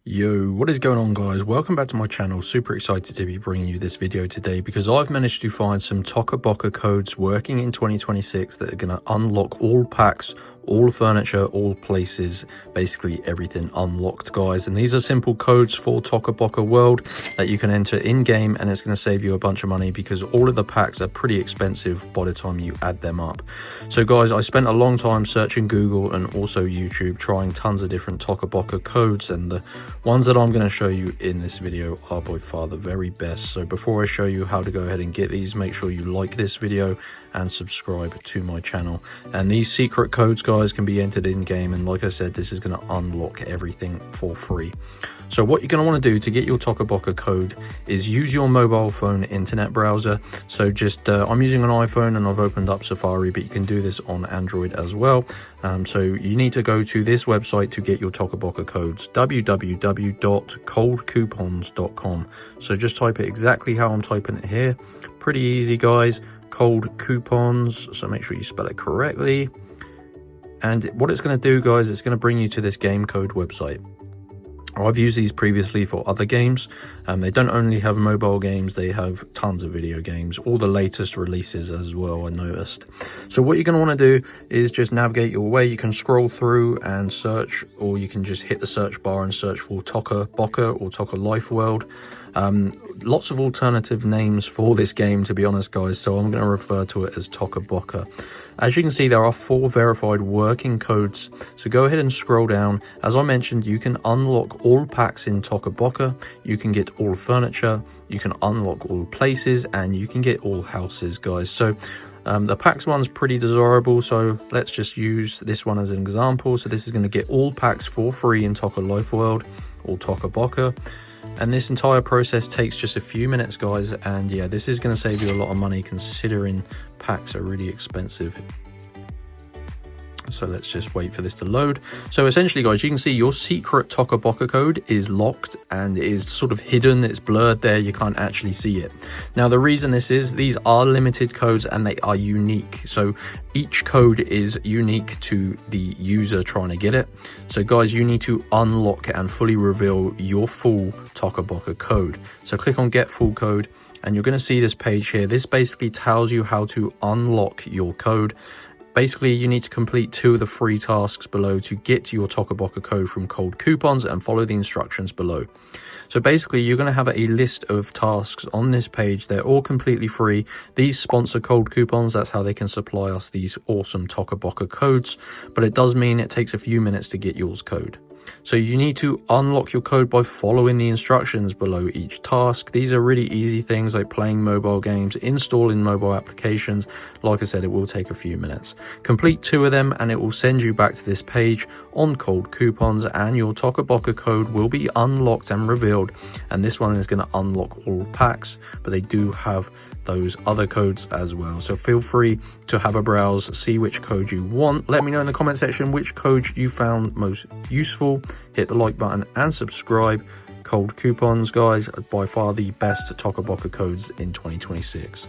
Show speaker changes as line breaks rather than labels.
Yo, what is going on, guys? Welcome back to my channel. Super excited to be bringing you this video today because I've managed to find some Toca Boca codes working in 2026 that are going to unlock all packs, all furniture, all places, basically everything unlocked, guys. And these are simple codes for Toca Boca World that you can enter in game, and it's going to save you a bunch of money because all of the packs are pretty expensive by the time you add them up. So guys, I spent a long time searching Google and also YouTube, trying tons of different Toca Boca codes, and the ones that I'm going to show you in this video are by far the very best. So before I show you how to go ahead and get these, make sure you like this video and subscribe to my channel. And these secret codes, guys, can be entered in game, and like I said, this is going to unlock everything for free. So what you're going to want to do to get your Toca Boca code is use your mobile phone internet browser. So just I'm using an iPhone and I've opened up Safari, but you can do this on Android as well. So you need to go to this website to get your Toca Boca codes, www.coldcoupons.com. So just type it exactly how I'm typing it here. Pretty easy, guys. Cold coupons, so make sure you spell it correctly. And what it's going to do, guys, it's going to bring you to this game code website. I've used these previously for other games. They don't only have mobile games, they have tons of video games, all the latest releases as well, I noticed. So what you're going to want to do is just navigate your way. You can scroll through and search, or you can just hit the search bar and search for Toca Boca or Toca Life World. Lots of alternative names for this game, to be honest, guys, so I'm going to refer to it as Toca Boca. As you can see, there are 4 verified working codes, so go ahead and scroll down. As I mentioned, you can unlock all packs in Toca Boca, you can get all furniture, you can unlock all places, and you can get all houses, guys. So the packs one's pretty desirable, so let's just use this one as an example. So this is going to get all packs for free in Toca Life World or Toca Boca. And this entire process takes just a few minutes, guys, and yeah, this is going to save you a lot of money considering packs are really expensive. So let's just wait for this to load. So essentially, guys, you can see your secret Toca Boca code is locked and it is sort of hidden. It's blurred there. You can't actually see it. Now, the reason this is, these are limited codes and they are unique. So each code is unique to the user trying to get it. So guys, you need to unlock and fully reveal your full Toca Boca code. So click on Get Full Code and you're going to see this page here. This basically tells you how to unlock your code. Basically, you need to complete 2 of the free tasks below to get your Toca Boca code from Cold Coupons and follow the instructions below. So basically, you're going to have a list of tasks on this page. They're all completely free. These sponsor Cold Coupons. That's how they can supply us these awesome Toca Boca codes. But it does mean it takes a few minutes to get yours code. So you need to unlock your code by following the instructions below each task. These are really easy things like playing mobile games, installing mobile applications. Like I said, it will take a few minutes. Complete 2 of them and it will send you back to this page on Cold Coupons, and your Toca Boca code will be unlocked and revealed. And this one is going to unlock all packs, but they do have those other codes as well. So feel free to have a browse, see which code you want. Let me know in the comment section which code you found most useful. Hit the like button and subscribe. Cold Coupons, guys, are by far the best Toca Boca codes in 2026.